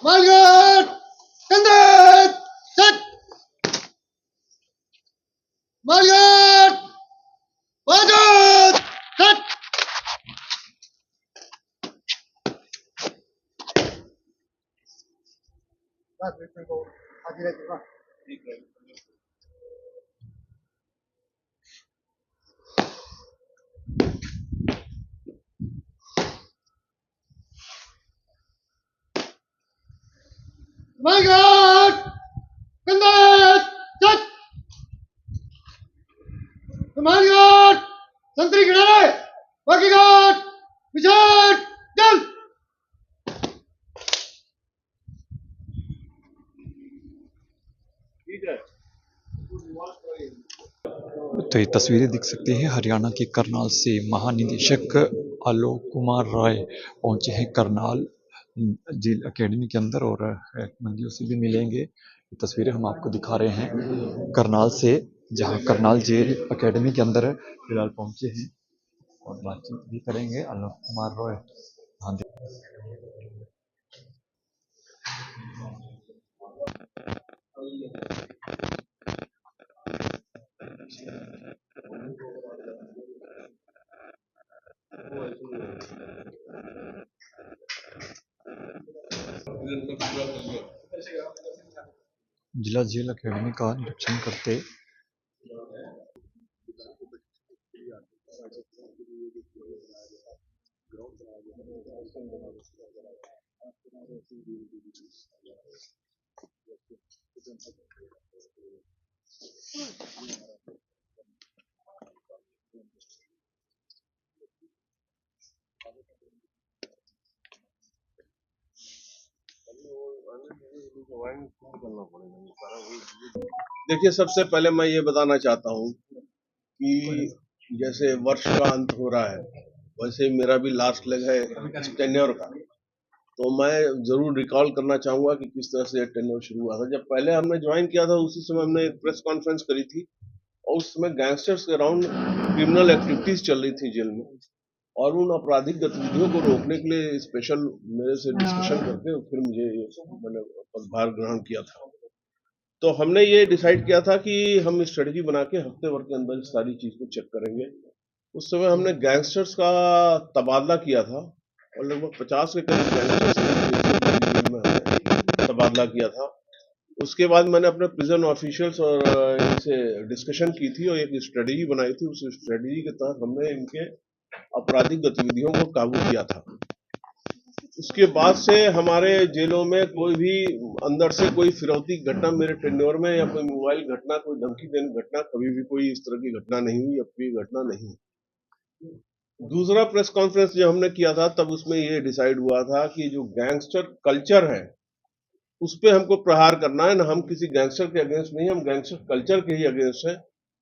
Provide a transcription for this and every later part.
Malgat! Kandat! Set! Malgat! Bagat! Set! Malgat! Kandat! Set! Malgat! संतरी किनारे बाकी घाट विचार जल तो ये तस्वीरें दिख सकती हैं हरियाणा के करनाल से महानिदेशक आलोक कुमार राय पहुंचे हैं करनाल जेल एकेडमी के अंदर और मंदियों से भी मिलेंगे। ये तस्वीरें हम आपको दिखा रहे हैं करनाल से, जहां करनाल जेल एकेडमी के अंदर फिलहाल पहुंचे हैं और बातचीत भी करेंगे आलोक कुमार राय। हाँ, जिला जेल एकेडमी का निरीक्षण करते देखिए, सबसे पहले मैं ये बताना चाहता हूँ कि जैसे वर्ष का अंत हो रहा है, वैसे मेरा भी लास्ट लेग है इस टेन्योर का। तो मैं जरूर रिकॉल करना चाहूंगा कि किस तरह से ये टेन्योर शुरू हुआ था। जब पहले हमने ज्वाइन किया था उसी समय हमने एक प्रेस कॉन्फ्रेंस करी थी और उस समय गैंगस्टर्स के अराउंड क्रिमिनल एक्टिविटीज चल रही थी जेल में, और उन आपराधिक गतिविधियों को रोकने के लिए स्पेशल मेरे से डिस्कशन करके फिर मुझे मैंने पदभार ग्रहण किया था। तो हमने ये डिसाइड किया था कि हम स्ट्रेटजी बना के हफ्ते भर के अंदर सारी चीज को चेक करेंगे। उस समय हमने गैंगस्टर्स का तबादला किया था और लगभग 50 के करीब गैंगस्टर्स में हमने तबादला किया था। उसके बाद मैंने अपने प्रिजन ऑफिशियल्स और इनसे डिस्कशन की थी और एक स्ट्रेटजी बनाई थी। उस स्ट्रेटजी के तहत हमने इनके आपराधिक गतिविधियों को काबू किया था। उसके बाद से हमारे जेलों में कोई भी अंदर से कोई फिरौती घटना मेरे टेन्योर में या कोई मोबाइल घटना, कोई धमकी देने घटना, कभी भी कोई इस तरह की घटना नहीं हुई, अब कोई घटना नहीं हुई। दूसरा प्रेस कॉन्फ्रेंस जो हमने किया था तब उसमें ये डिसाइड हुआ था कि जो गैंगस्टर कल्चर है उस पे हमको प्रहार करना है। ना हम किसी गैंगस्टर के अगेंस्ट नहीं, हम गैंगस्टर कल्चर के ही अगेंस्ट है।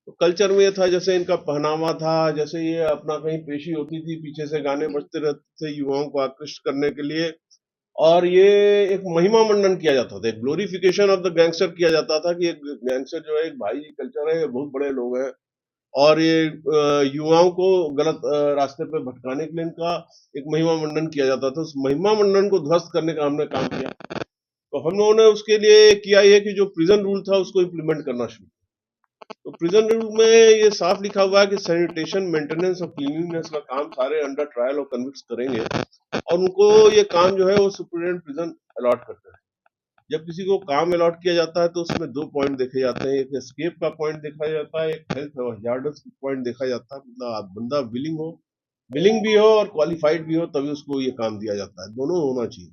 तो कल्चर में ये था, जैसे इनका पहनावा था, जैसे ये अपना कहीं पेशी होती थी पीछे से गाने बजते रहते थे युवाओं को आकृष्ट करने के लिए, और ये एक महिमा मंडन किया जाता था, एक ग्लोरिफिकेशन ऑफ द गैंगस्टर किया जाता था कि एक गैंगस्टर जो है एक भाई कल्चर है, ये बहुत बड़े लोग हैं और ये युवाओं को गलत रास्ते पे भटकाने के लिए इनका एक महिमा मंडन किया जाता था। उस महिमा मंडन को ध्वस्त करने का हमने काम किया। तो हम लोगों ने उसके लिए किया ये कि जो प्रिजन रूल था उसको इम्प्लीमेंट करना शुरू। तो प्रिजन रूल में ये साफ लिखा हुआ है कि सैनिटेशन, मेंटेनेंस और क्लीनिंगनेस का काम सारे अंडर ट्रायल और कन्विक्ट्स करेंगे और उनको ये काम जो है वो सुप्रीडेंट प्रिजन अलॉट करते हैं। जब किसी को काम अलॉट किया जाता है तो उसमें 2 पॉइंट देखे जाते हैं, एक एस्केप का पॉइंट देखा जाता है, एक हेल्थ और हजार्डस पॉइंट देखा जाता है। मतलब बंदा विलिंग भी हो और क्वालिफाइड भी हो तभी उसको ये काम दिया जाता है, दोनों होना चाहिए।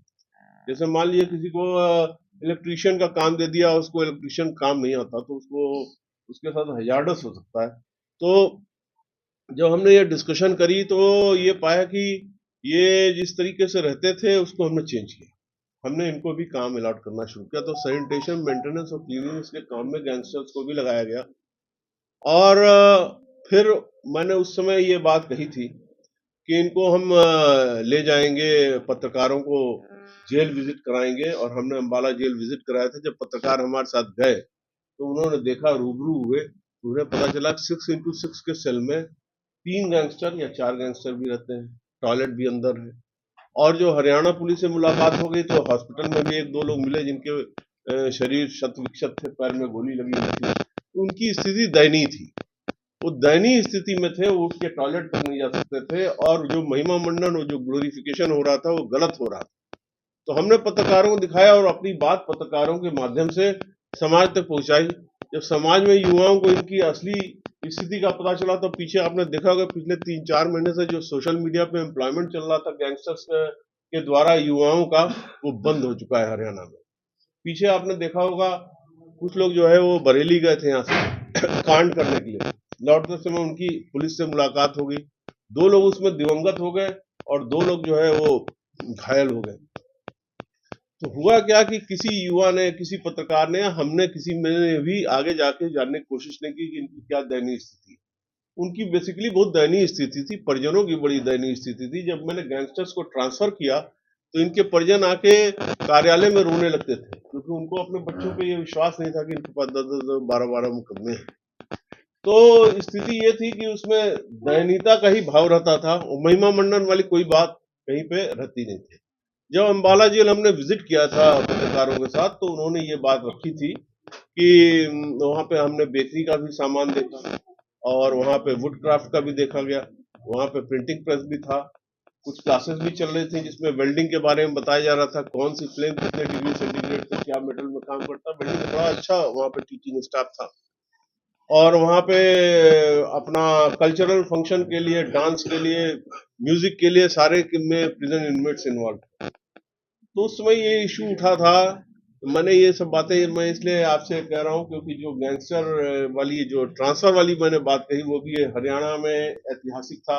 जैसे मान लीजिए किसी को इलेक्ट्रीशियन का काम दे दिया, उसको इलेक्ट्रीशियन काम नहीं आता तो उसको उसके साथ हजार्डस हो सकता है। तो जब हमने ये डिस्कशन करी तो ये पाया कि ये जिस तरीके से रहते थे उसको हमने चेंज किया। हमने इनको भी काम अलॉट करना शुरू किया। तो सैनिटेशन, मेंटेनेंस और क्लीनिंग के काम में गैंगस्टर्स को भी लगाया गया। और फिर मैंने उस समय ये बात कही थी कि इनको हम ले जाएंगे, पत्रकारों को जेल विजिट कराएंगे, और हमने अम्बाला जेल विजिट कराया था। जब पत्रकार हमारे साथ गए तो उन्होंने देखा, रूबरू हुए, तो उन्हें पता चला 6x6 के सेल में 3 गैंगस्टर या 4 गैंगस्टर भी रहते हैं, टॉयलेट भी अंदर है और जो हरियाणा पुलिस से मुलाकात हो गई तो हॉस्पिटल में भी एक दो लोग मिले जिनके शरीर शत विक्षत थे, पैर में गोली लगी हुई थी, तो उनकी स्थिति दयनीय थी। वो दयनीय स्थिति में थे, वो उठ के टॉयलेट तक नहीं जा सकते थे, और जो महिमा मंडन और जो ग्लोरिफिकेशन हो रहा था वो गलत हो रहा था। तो हमने पत्रकारों को दिखाया और अपनी बात पत्रकारों के माध्यम से समाज तक पहुंचाई। जब समाज में युवाओं को इनकी असली स्थिति का पता चला तो पीछे आपने देखा होगा पिछले 3-4 महीने से जो सोशल मीडिया पे एम्प्लॉयमेंट चल रहा था गैंगस्टर्स के द्वारा युवाओं का, वो बंद हो चुका है हरियाणा में। पीछे आपने देखा होगा कुछ लोग जो है वो बरेली गए थे यहाँ से कांड करने के लिए, लौटते समय उनकी पुलिस से मुलाकात हो गई, 2 लोग उसमें दिवंगत हो गए और 2 लोग जो है वो घायल हो गए। तो हुआ क्या कि किसी युवा ने, किसी पत्रकार ने, हमने किसी में भी आगे जाके जानने की कोशिश नहीं की कि इनकी क्या दयनीय स्थिति है। उनकी बेसिकली बहुत दयनीय स्थिति थी, परिजनों की बड़ी दयनीय स्थिति थी। जब मैंने गैंगस्टर्स को ट्रांसफर किया तो इनके परिजन आके कार्यालय में रोने लगते थे, क्योंकि उनको अपने बच्चों पे ये विश्वास नहीं था कि इनके पास 10-10, 12-12 मुकदमे हैं। तो स्थिति ये थी कि उसमें दयनीयता का ही भाव रहता था, और महिमा मंडन वाली कोई बात कहीं पे रहती नहीं थी। जब अम्बाला जेल हमने विजिट किया था पत्रकारों के साथ तो उन्होंने ये बात रखी थी कि वहां पे हमने बेकरी का भी सामान देखा और वहां पे वुड क्राफ्ट का भी देखा गया, वहां पे प्रिंटिंग प्रेस भी था, कुछ क्लासेस भी चल रही थी जिसमें वेल्डिंग के बारे में बताया जा रहा था, कौन सी फ्लेम कितने डिग्री सेंटीग्रेड पे क्या मेटल में काम करता है। वेल्डिंग बड़ा अच्छा वहां पे टीचिंग स्टाफ था, और वहां पे अपना कल्चरल फंक्शन के लिए, डांस के लिए, म्यूजिक के लिए सारे में प्रिजन इनमेट्स इन्वॉल्व। तो उस समय ये इशू उठा था। मैंने ये सब बातें मैं इसलिए आपसे कह रहा हूँ क्योंकि जो गैंगस्टर वाली, जो ट्रांसफर वाली मैंने बात कही, वो भी हरियाणा में ऐतिहासिक था।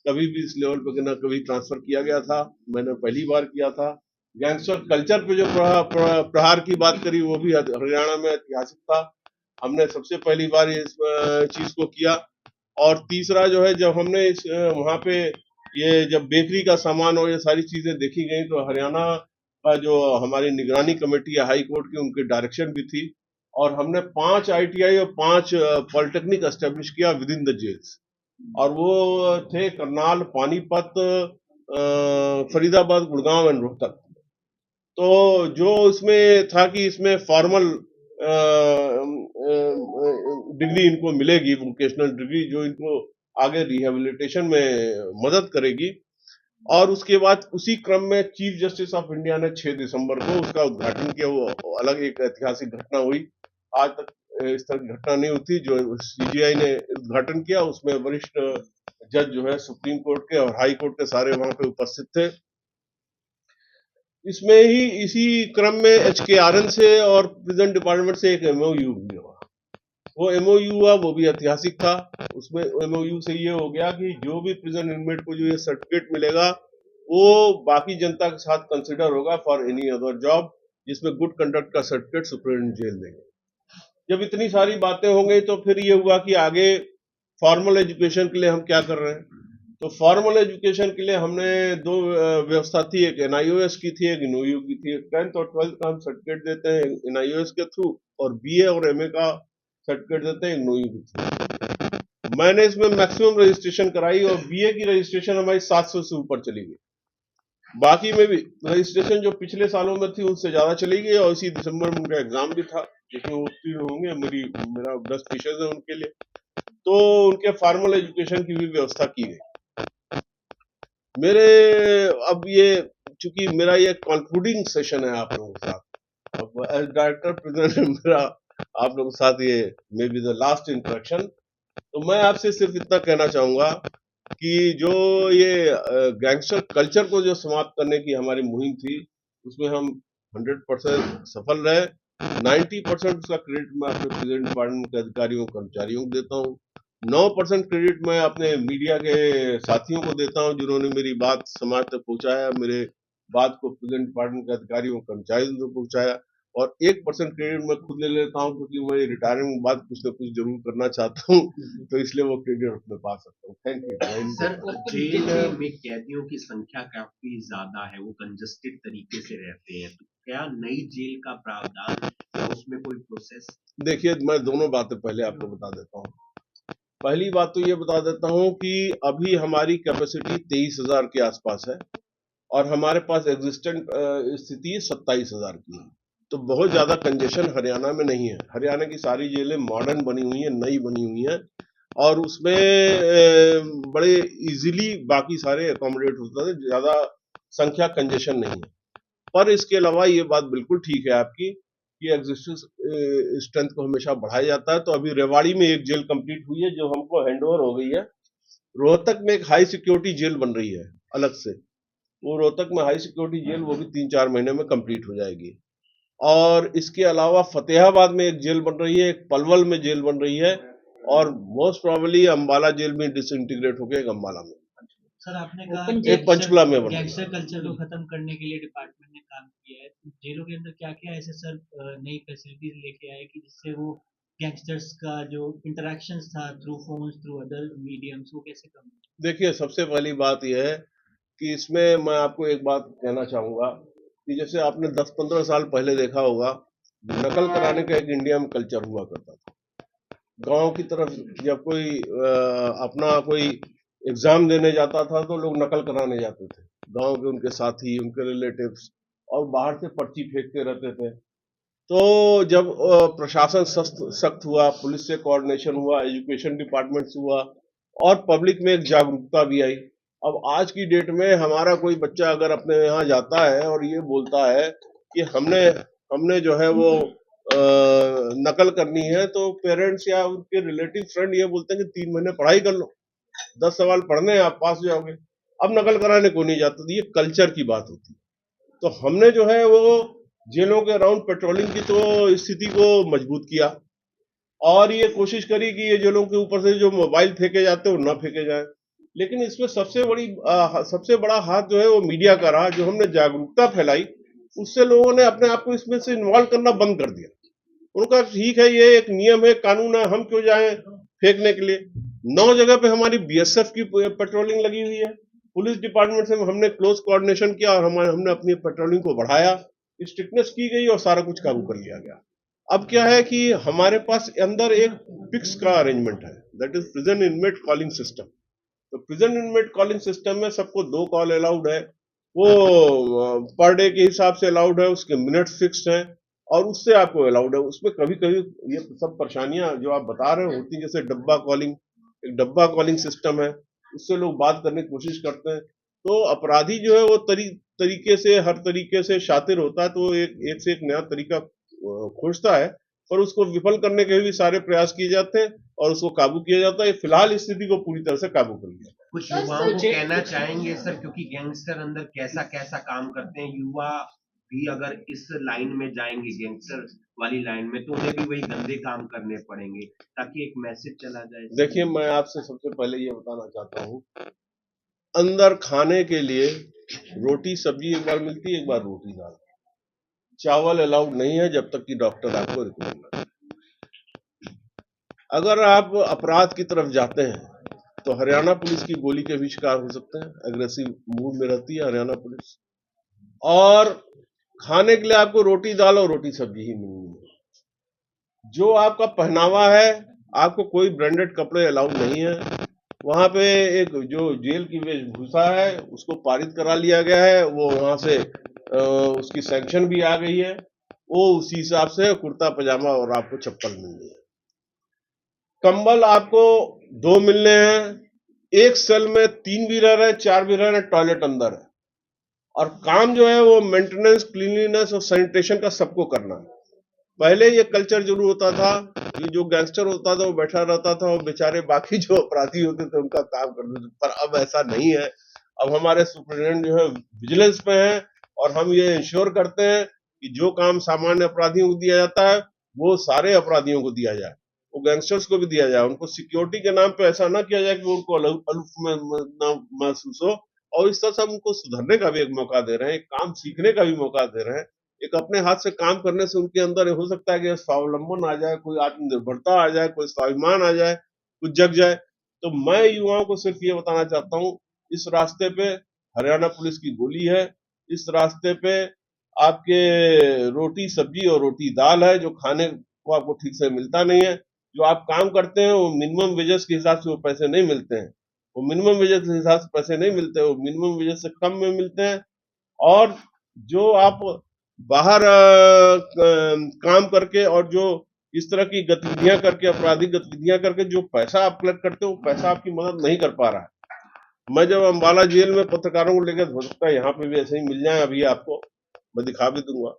कभी भी इस लेवल पर ना कभी ट्रांसफर किया गया था, मैंने पहली बार किया था। गैंगस्टर कल्चर पे जो प्रहार की बात करी वो भी हरियाणा में ऐतिहासिक था, हमने सबसे पहली बार इस चीज को किया। और तीसरा जो है, जब हमने इस वहां पे ये जब बेकरी का सामान और ये सारी चीजें देखी गई तो हरियाणा का जो हमारी निगरानी कमेटी है हाई कोर्ट की, उनकी डायरेक्शन भी थी, और हमने 5 ITI और 5 पॉलिटेक्निक एस्टेब्लिश किया विद इन द जेल्स, और वो थे करनाल, पानीपत, फरीदाबाद, गुड़गांव एंड रोहतक। तो जो इसमें था कि इसमें फॉर्मल डिग्री इनको मिलेगी, वोकेशनल डिग्री, जो इनको आगे रिहेबिलिटेशन में मदद करेगी। और उसके बाद उसी क्रम में चीफ जस्टिस ऑफ इंडिया ने 6 दिसंबर को उसका उद्घाटन किया। वो अलग एक ऐतिहासिक घटना हुई, आज तक इस तरह की घटना नहीं होती। जो CGI ने उद्घाटन किया उसमें वरिष्ठ जज जो है सुप्रीम कोर्ट के और हाई कोर्ट के सारे वहां पे उपस्थित थे। इसमें ही इसी क्रम में HKRN से और प्रिजन डिपार्टमेंट से एक MOU भी हुआ। वो MOU हुआ, वो भी ऐतिहासिक था। उसमें MOU से ये हो गया कि जो भी प्रिजन इनमेट को जो ये सर्टिफिकेट मिलेगा वो बाकी जनता के साथ कंसिडर होगा फॉर एनी अदर जॉब, जिसमें गुड कंडक्ट का सर्टिफिकेट सुप्रीम जेल देंगे। जब इतनी सारी बातें हो गई तो फिर ये हुआ कि आगे फॉर्मल एजुकेशन के लिए हम क्या कर रहे हैं। तो फॉर्मल एजुकेशन के लिए हमने 2 व्यवस्था थी, एक NIOS की थी, एक NOU की थी। 10th और 12th का हम सर्टिफिकेट देते हैं NIOS के थ्रू, और BA और MA का सर्टिफिकेट देते हैं NOU के थ्रू। मैंने इसमें मैक्सिमम रजिस्ट्रेशन कराई और BA की रजिस्ट्रेशन हमारी 700 से ऊपर चली गई। बाकी में भी रजिस्ट्रेशन जो पिछले सालों में थी उनसे ज्यादा चली गई, और इसी दिसंबर में उनका एग्जाम भी था जिसमें वो उत्तीर्ण होंगे। मेरा 10 विषय है उनके लिए, तो उनके फॉर्मल एजुकेशन की भी व्यवस्था की गई। मेरे अब ये चूंकि मेरा ये कंक्लूडिंग सेशन है आप लोगों के साथ, अब एज डायरेक्टर प्रेजेंट मेरा आप लोगों के साथ ये may be the last interaction, तो मैं आपसे सिर्फ इतना कहना चाहूंगा कि जो ये गैंगस्टर कल्चर को जो समाप्त करने की हमारी मुहिम थी उसमें हम 100% सफल रहे। 90% उसका क्रेडिट मैं अपने प्रेसिडेंट डिपार्टमेंट के अधिकारियों कर्मचारियों को देता हूँ। 9% क्रेडिट मैं अपने मीडिया के साथियों को देता हूं जिन्होंने मेरी बात समाज तक पहुंचाया, मेरे बात को प्रेसिडेंट डिपार्टमेंट के अधिकारियों कर्मचारियों तक पहुंचाया। और 1% क्रेडिट मैं खुद ले लेता हूं क्योंकि मैं रिटायरमेंट के बाद कुछ ना कुछ जरूर करना चाहता हूं, तो इसलिए वो क्रेडिट अपने पा सकता हूं। Thank you sir. जेल में कैदियों की संख्या काफी ज्यादा है, वो कंजस्टेड तरीके से रहते हैं, तो क्या नई जेल का प्रावधान या उसमें कोई प्रोसेस? देखिए, मैं दोनों बातें पहले आपको बता देता हूँ। पहली बात तो ये बता देता हूँ कि अभी हमारी कैपेसिटी 23,000 के आसपास है, और हमारे पास एग्जिस्टेंट स्थिति 27,000 की है। तो बहुत ज्यादा कंजेशन हरियाणा में नहीं है। हरियाणा की सारी जेलें मॉडर्न बनी हुई हैं, नई बनी हुई हैं, और उसमें बड़े इजीली बाकी सारे अकोमोडेट होता है, ज्यादा संख्या कंजेशन नहीं है। पर इसके अलावा ये बात बिल्कुल ठीक है आपकी कि एग्जिस्टिंग स्ट्रेंथ को हमेशा बढ़ाया जाता है। तो अभी रेवाड़ी में एक जेल कंप्लीट हुई है जो हमको हैंडओवर हो गई है। रोहतक में एक हाई सिक्योरिटी जेल बन रही है अलग से, वो रोहतक में हाई सिक्योरिटी जेल वो भी 3-4 महीने में कंप्लीट हो जाएगी। और इसके अलावा फतेहाबाद में एक जेल बन रही है, एक पलवल में जेल बन रही है, और मोस्ट प्रोबेबली अंबाला जेल में डिसइंटीग्रेट हो गया एक अंबाला में, सर आपने कहा एक पंचकुला में बन रही है। गैंगस्टर कल्चर को खत्म करने के लिए डिपार्टमेंट ने काम किया है। तो जेलों के अंदर क्या क्या ऐसे सर नई फैसिलिटीज लेके आए कि जिससे वो गैंगस्टर्स का जो इंटरेक्शंस था through phones through other mediums वो कैसे कम हो? देखिए, सबसे पहली बात यह है कि इसमें मैं आपको एक बात कहना चाहूंगा कि जैसे आपने 10-15 साल पहले देखा होगा, नकल कराने का एक इंडिया में कल्चर हुआ करता था। गांव की तरफ जब कोई अपना कोई एग्जाम देने जाता था तो लोग नकल कराने जाते थे, गांव के उनके साथी, उनके रिलेटिव्स, और बाहर से पर्ची फेंकते रहते थे। तो जब प्रशासन सख्त हुआ, पुलिस से कोऑर्डिनेशन हुआ, एजुकेशन डिपार्टमेंट से हुआ, और पब्लिक में एक जागरूकता भी आई। अब आज की डेट में हमारा कोई बच्चा अगर अपने यहाँ जाता है और ये बोलता है कि हमने हमने जो है वो नकल करनी है, तो पेरेंट्स या उनके रिलेटिव फ्रेंड ये बोलते हैं कि 3 महीने पढ़ाई कर लो, 10 सवाल पढ़ने हैं, आप पास हो जाओगे। अब नकल कराने को नहीं जाते। तो ये कल्चर की बात होती है। तो हमने जो है वो जेलों के अराउंड पेट्रोलिंग की तो स्थिति को मजबूत किया, और ये कोशिश करी कि ये जेलों के ऊपर से जो मोबाइल फेंके जाते हैं वो ना फेंके जाए। लेकिन इसमें सबसे बड़ा हाथ जो है वो मीडिया का रहा। जो हमने जागरूकता फैलाई, उससे लोगों ने अपने आप को इसमें से इन्वॉल्व करना बंद कर दिया। उनका ठीक है, ये एक नियम है, कानून है, हम क्यों जाएं फेंकने के लिए। 9 जगह पे हमारी बीएसएफ की पेट्रोलिंग लगी हुई है, पुलिस डिपार्टमेंट से हमने क्लोज कोऑर्डिनेशन किया, और हमने अपनी पेट्रोलिंग को बढ़ाया, स्ट्रिक्टनेस की गई, और सारा कुछ काबू कर लिया गया। अब क्या है कि हमारे पास अंदर एक पिक्स का अरेंजमेंट है, that is prison inmate calling system. तो प्रिजन इनमेट कॉलिंग सिस्टम में सबको 2 कॉल अलाउड है, वो पर डे के हिसाब से अलाउड है, उसके मिनट्स फिक्स्ड हैं, और उससे आपको अलाउड है। उसमें कभी कभी ये सब परेशानियां जो आप बता रहे होती, जैसे डब्बा कॉलिंग, एक डब्बा कॉलिंग सिस्टम है, उससे लोग बात करने की कोशिश करते हैं। तो अपराधी जो है वो तरीके से, हर तरीके से शातिर होता है, तो एक से एक नया तरीका खोजता है, पर उसको विफल करने के भी सारे प्रयास किए जाते हैं, और उसको काबू किया जाता है। फिलहाल स्थिति को पूरी तरह से काबू कर लिया। कुछ युवाओं को कहना चाहेंगे सर, क्योंकि गैंगस्टर अंदर कैसा कैसा काम करते हैं, युवा भी अगर इस लाइन में जाएंगे, गैंगस्टर वाली लाइन में, तो उन्हें भी वही गंदे काम करने पड़ेंगे, ताकि एक मैसेज चला जाए। देखिए, मैं आपसे सबसे पहले ये बताना चाहता हूँ, अंदर खाने के लिए रोटी सब्जी एक बार मिलती है, एक बार रोटी दाल, चावल अलाउड नहीं है जब तक कि डॉक्टर आपको रिकमेंड करे। अगर आप अपराध की तरफ जाते हैं तो हरियाणा पुलिस की गोली के भी शिकार हो सकते हैं। एग्रेसिव मूड में रहती है हरियाणा पुलिस, और खाने के लिए आपको रोटी दाल और रोटी सब्जी ही मिलनी है। जो आपका पहनावा है, आपको कोई ब्रांडेड कपड़े अलाउड नहीं है। वहां पे एक जो जेल की वेशभूषा है उसको पारित करा लिया गया है, वो वहां से उसकी सैंक्शन भी आ गई है, वो उसी हिसाब से कुर्ता पजामा और आपको चप्पल मिलनी है। कंबल आपको 2 मिलने हैं, एक सेल में 3 भी रह रहे हैं, 4 भी रह रहे हैं, टॉयलेट अंदर है, और काम जो है वो मेंटेनेंस, क्लीनलीनेस और सैनिटेशन का सबको करना है। पहले ये कल्चर जरूर होता था कि जो गैंगस्टर होता था वो बैठा रहता था, और बेचारे बाकी जो अपराधी होते थे उनका काम करते थे, पर अब ऐसा नहीं है। अब हमारे सुप्रिटेंडेंट जो है विजिलेंस पे हैं, और हम ये इंश्योर करते हैं कि जो काम सामान्य अपराधियों को दिया जाता है वो सारे अपराधियों को दिया जाए, वो गैंगस्टर्स को भी दिया जाए। उनको सिक्योरिटी के नाम पे ऐसा ना किया जाए कि उनको अलूफ में ना महसूस हो, और इस तरह से हम उनको सुधरने का भी एक मौका दे रहे हैं, एक काम सीखने का भी मौका दे रहे हैं। एक अपने हाथ से काम करने से उनके अंदर हो सकता है कि स्वावलंबन आ जाए, कोई आत्मनिर्भरता आ जाए, कोई स्वाभिमान आ जाए, कुछ जग जाए। तो मैं युवाओं को सिर्फ ये बताना चाहता हूँ, इस रास्ते पे हरियाणा पुलिस की गोली है, इस रास्ते पे आपके रोटी सब्जी और रोटी दाल है, जो खाने को आपको ठीक से मिलता नहीं है। जो आप काम करते हैं वो मिनिमम वेजेस के हिसाब से वो पैसे नहीं मिलते हैं, वो मिनिमम वेजेस के हिसाब से पैसे नहीं मिलते, वो मिनिमम वेजेस से कम में मिलते हैं। और जो आप बाहर काम करके और जो इस तरह की गतिविधियां करके, आपराधिक गतिविधियां करके जो पैसा आप कलेक्ट करते हो, वो पैसा आपकी मदद नहीं कर पा रहा है। मैं जब अम्बाला जेल में पत्रकारों को लेकर, हो सकता है यहाँ पे भी ऐसे ही मिल जाए, अभी आपको मैं दिखा भी दूंगा।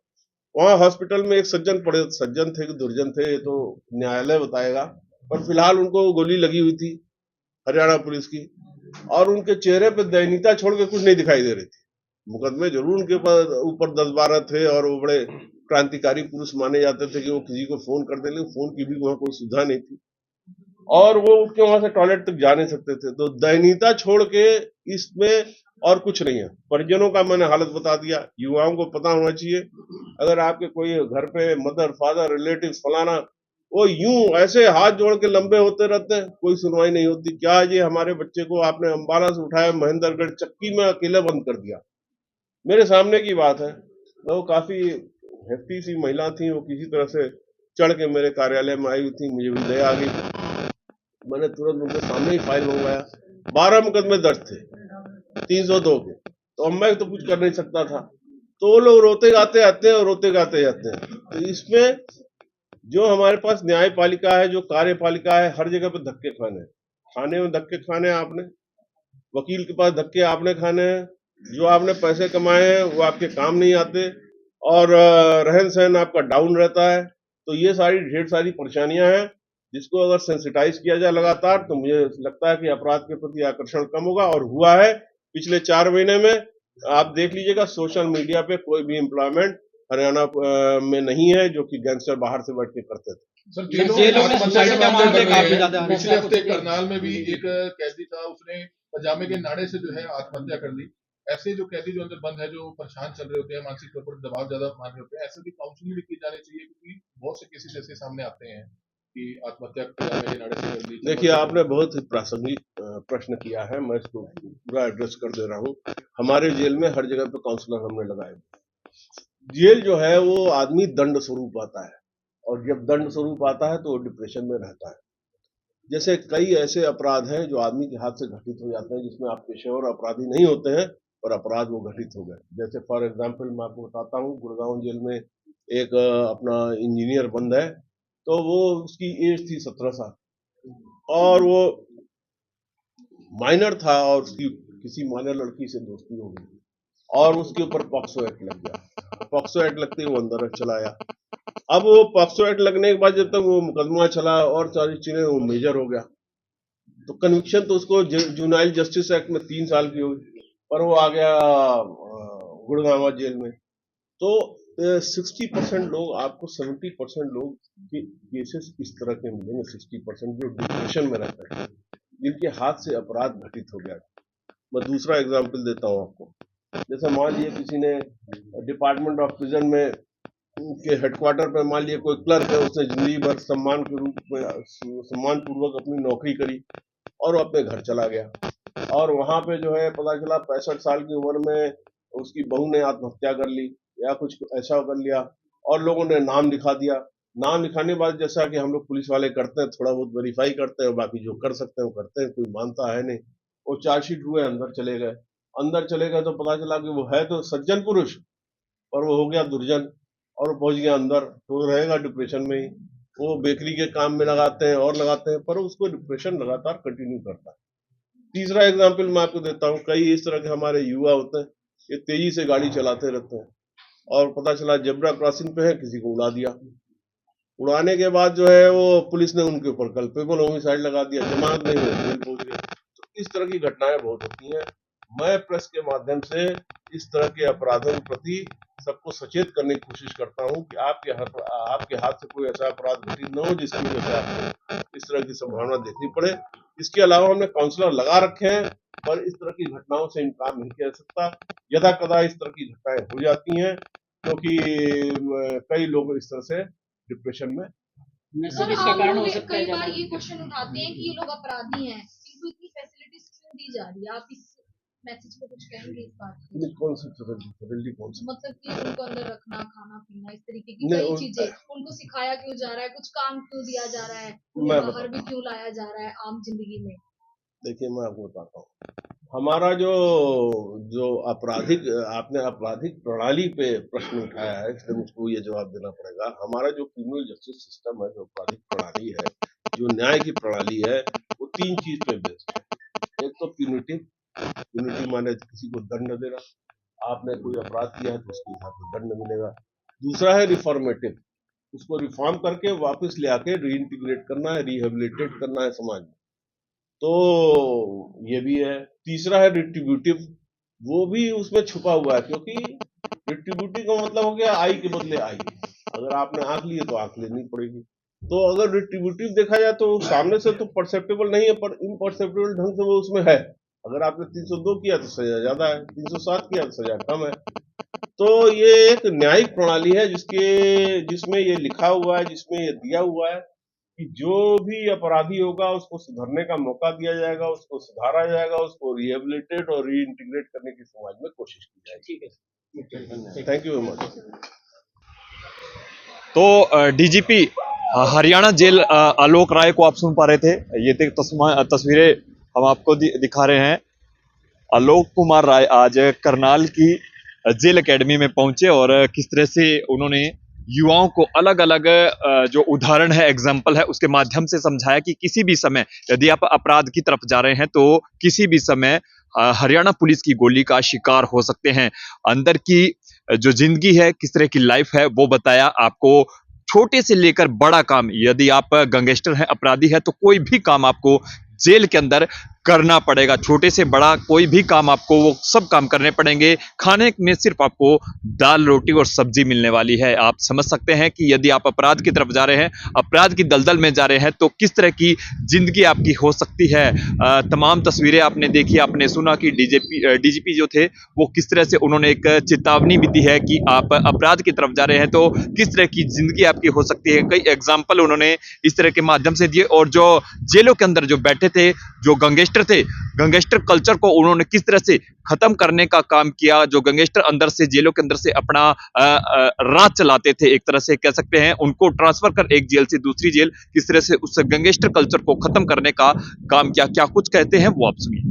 वहां हॉस्पिटल में एक सज्जन थे कि दुर्जन थे, ये तो न्यायालय बताएगा, पर फिलहाल उनको गोली लगी हुई थी हरियाणा पुलिस की, और उनके चेहरे पे दयनीयता छोड़ के कुछ नहीं दिखाई दे रही थी। मुकदमे जरूर उनके ऊपर 10-12 थे और वो बड़े क्रांतिकारी पुरुष माने जाते थे कि वो किसी को फोन कर दे, लेकिन फोन की भी वहां कोई सुविधा नहीं थी और वो उठ के वहां से टॉयलेट तक जा नहीं सकते थे। तो दयनीयता छोड़ के इसमें और कुछ नहीं है। परिजनों का मैंने हालत बता दिया। युवाओं को पता होना चाहिए, अगर आपके कोई घर पे मदर फादर रिलेटिव फलाना, वो यूं ऐसे हाथ जोड़ के लंबे होते रहते हैं, कोई सुनवाई नहीं होती। क्या ये हमारे बच्चे को आपने अंबाला से उठाया, महेंद्रगढ़ चक्की में अकेले बंद कर दिया, मेरे सामने की बात है। वो काफी हेफ्टी सी महिला थी, वो किसी तरह से चढ़ के मेरे कार्यालय में आई हुई थी, मुझे भी दया आ गई, मैंने तुरंत उनके सामने ही फाइल मंगवाया। 12 मुकदमे दर्ज थे 302 के, तो अब मैं तो कुछ कर नहीं सकता था। तो वो लोग रोते गाते आते हैं और रोते गाते जाते हैं। तो इसमें जो हमारे पास न्यायपालिका है, जो कार्यपालिका है, हर जगह पे धक्के खाने हैं। थाने में धक्के खाने हैं आपने, वकील के पास धक्के आपने खाने हैं, जो आपने पैसे कमाए हैं वो आपके काम नहीं आते, और रहन सहन आपका डाउन रहता है। तो ये सारी ढेर सारी परेशानियां हैं, जिसको अगर सेंसिटाइज किया जाए लगातार, तो मुझे लगता है कि अपराध के प्रति आकर्षण कम होगा। और हुआ है पिछले 4 महीने में, आप देख लीजिएगा सोशल मीडिया पे कोई भी एम्प्लॉयमेंट हरियाणा में नहीं है जो कि गैंगस्टर बाहर से बैठ के करते थे। सर जेलों जेलों में में सुसाइड सुसाइड के के मामले मामले काफी काफी ज्यादा ज्यादा आ रहे हैं। पिछले हफ्ते करनाल में भी एक कैदी था, उसने पजामे के नाड़े से जो है आत्महत्या कर ली। ऐसे जो कैदी जो अंदर बंद है, जो परेशान चल रहे होते हैं, मानसिक तौर पर दबाव ज्यादा मान रहे होते हैं, ऐसे भी काउंसलिंग भी की जानी चाहिए, क्योंकि बहुत से केसेस ऐसे सामने आते हैं कि आत्महत्या पजामे के नाड़े से कर ली। देखिए, आपने बहुत ही प्रासंगिक प्रश्न किया है, मैं इसको पूरा एड्रेस कर दे रहा हूँ। हमारे जेल में हर जगह पे काउंसलर हमने लगाए। जेल जो है वो आदमी दंड स्वरूप आता है, और जब दंड स्वरूप आता है तो वो डिप्रेशन में रहता है। जैसे कई ऐसे अपराध हैं जो आदमी के हाथ से घटित हो जाते हैं, जिसमें आप पेशेवर अपराधी नहीं होते हैं और अपराध वो घटित हो गए। जैसे फॉर एग्जाम्पल मैं आपको बताता हूँ, गुड़गांव जेल में एक अपना इंजीनियर बंद है, तो वो उसकी एज थी 17 साल, और वो माइनर था, और उसकी किसी माइनर लड़की से दोस्ती हो गई, और उसके ऊपर पॉक्सो एक्ट लग गया। पॉक्सो एक्ट लगते ही वो अंदर चला आया। अब वो पॉक्सो एक्ट लगने के बाद जब तक वो मुकदमा चला और सारी चीजें, वो मेजर हो गया, तो कन्विक्शन तो उसको जुनाइल जस्टिस एक्ट में 3 साल की हुई, पर वो आ गया गुड़गांव जेल में। तो 60% लोग आपको, 70% लोग के केसेस इस तरह के मिलेंगे। 60% जो डिप्रेशन में रहते हैं, जिनके हाथ से अपराध घटित हो गया। मैं दूसरा एग्जाम्पल देता हूँ आपको। जैसे मान लीजिए किसी ने डिपार्टमेंट ऑफ प्रिजन में के हेडक्वार्टर पर मान लिया कोई क्लर्क है, उसने जिंदगी भर सम्मान के रूप में सम्मान पूर्वक अपनी नौकरी करी और वो अपने घर चला गया, और वहां पे जो है पता चला 65 साल की उम्र में उसकी बहू ने आत्महत्या कर ली या कुछ ऐसा कर लिया, और लोगों ने नाम लिखा दिया। नाम लिखाने के बाद जैसा कि हम लोग पुलिस वाले करते हैं, थोड़ा बहुत वेरीफाई करते हैं, बाकी जो कर सकते हैं वो करते हैं, कोई मानता है नहीं। वो चार्जशीट हुए, अंदर चले गए। अंदर चले गए तो पता चला कि वो है तो सज्जन पुरुष, पर वो हो गया दुर्जन, और वो पहुंच गया अंदर, तो रहेगा डिप्रेशन में ही। वो बेकरी के काम में लगाते हैं और लगाते हैं, पर उसको डिप्रेशन लगातार कंटिन्यू करता है। तीसरा एग्जाम्पल मैं आपको देता हूँ। कई इस तरह के हमारे युवा होते हैं, ये तेजी से गाड़ी चलाते रहते हैं, और पता चला जेब्रा क्रॉसिंग पे है, किसी को उड़ा दिया। उड़ाने के बाद जो है वो पुलिस ने उनके ऊपर कल्पेबल होमिसाइड लगा दिया, जमानत नहीं हुई, जेल पहुंच गए। तो इस तरह की घटनाएं बहुत होती हैं। मैं प्रेस के माध्यम से इस तरह के अपराधों के प्रति सबको सचेत करने की कोशिश करता हूं कि आपके हाथ से कोई ऐसा अपराध घटित न हो जिसकी वजह से आपको इस तरह की संभावना देखनी पड़े। इसके अलावा हमने काउंसलर लगा रखे हैं, पर इस तरह की घटनाओं से इनकार नहीं किया जा सकता। यदा कदा इस तरह की घटनाएं हो जाती हैं, क्योंकि कई लोग इस तरह से डिप्रेशन में। सर इसका आम कारण लोग हो सकता है कई बार ज्यादा। ये क्वेश्चन उठाते हैं कि ये लोग अपराधी हैं, इनको इतनी फैसिलिटीज क्यों दी जा रही है? आप इस मैसेज पे कुछ कहेंगे इस बात पे? कौन सी फैसिलिटी कौन सी? मतलब कि उनको अंदर रखना, खाना पीना, इस तरीके की नहीं, कई चीजें उनको सिखाया क्यों जा रहा है, कुछ काम क्यों दिया जा रहा है, मैं उन्हें बाहर बताता भी क्यों लाया जा रहा है आम जिंदगी में? देखिए, मैं आपको बताता हूँ। हमारा जो जो आपराधिक आपने आपराधिक प्रणाली पे प्रश्न उठाया है, इसलिए मुझको ये जवाब देना पड़ेगा। हमारा जो क्रिमिनल जस्टिस सिस्टम है, जो आपराधिक प्रणाली है, जो न्याय की प्रणाली है, वो 3 चीज पे बेस्ड है। एक तो प्यूनिटिव माने किसी को दंड देना, आपने कोई अपराध किया है तो उसके हिसाब से दंड मिलेगा। दूसरा है रिफॉर्मेटिव, उसको रिफॉर्म करके वापस ले आके रीइंटीग्रेट करना है, रिहेबिलिटेट करना है समाज में। तो ये भी है। तीसरा है रिट्रीब्यूटिव, वो भी उसमें छुपा हुआ है, क्योंकि रिट्रीब्यूटिव का मतलब हो गया आई के बदले आई। अगर आपने आंख ली है तो आंख लेनी पड़ेगी। तो अगर रिट्रीब्यूटिव देखा जाए तो सामने से तो परसेप्टेबल नहीं है, पर इम्परसेप्टेबल ढंग से वो उसमें है। अगर आपने 302 किया तो सजा ज्यादा है, 307 किया तो सजा कम है। तो ये एक न्यायिक प्रणाली है जिसमें ये लिखा हुआ है, जिसमें ये दिया हुआ है कि जो भी अपराधी होगा उसको सुधरने का मौका दिया जाएगा, उसको सुधारा जाएगा, उसको रिहेबिलिटेट और रीइंटीग्रेट करने की समाज में कोशिश की जाएगी। Thank you very much. तो डीजीपी हरियाणा जेल आलोक राय को आप सुन पा रहे थे। ये तस्वीरें हम आपको दिखा रहे हैं। आलोक कुमार राय आज करनाल की जेल एकेडमी में पहुंचे और किस तरह से उन्होंने युवाओं को अलग अलग जो उदाहरण है, एग्जाम्पल है, उसके माध्यम से समझाया कि किसी भी समय यदि आप अपराध की तरफ जा रहे हैं तो किसी भी समय हरियाणा पुलिस की गोली का शिकार हो सकते हैं। अंदर की जो जिंदगी है, किस तरह की लाइफ है, वो बताया आपको। छोटे से लेकर बड़ा काम, यदि आप गैंगस्टर हैं, अपराधी है, तो कोई भी काम आपको जेल के अंदर करना पड़ेगा। छोटे से बड़ा कोई भी काम आपको वो सब काम करने पड़ेंगे। खाने में सिर्फ आपको दाल रोटी और सब्जी मिलने वाली है। आप समझ सकते हैं कि यदि आप अपराध की तरफ जा रहे हैं, अपराध की दलदल में जा रहे हैं, तो किस तरह की जिंदगी आपकी हो सकती है। तमाम तस्वीरें आपने देखी, आपने सुना कि डीजीपी जो थे वो किस तरह से उन्होंने एक चेतावनी भी दी है कि आप अपराध की तरफ जा रहे हैं तो किस तरह की जिंदगी आपकी हो सकती है। कई एग्जाम्पल उन्होंने इस तरह के माध्यम से दिए। और जो जेलों के अंदर जो बैठे थे, जो गैंगस्टर थे, गैंगस्टर कल्चर को उन्होंने किस तरह से खत्म करने का काम किया। जो गैंगस्टर अंदर से, जेलों के अंदर से अपना राज चलाते थे, एक तरह से कह सकते हैं, उनको ट्रांसफर कर एक जेल से दूसरी जेल, किस तरह से उस गैंगस्टर कल्चर को खत्म करने का काम किया। क्या कुछ कहते हैं वो आप सुनिए।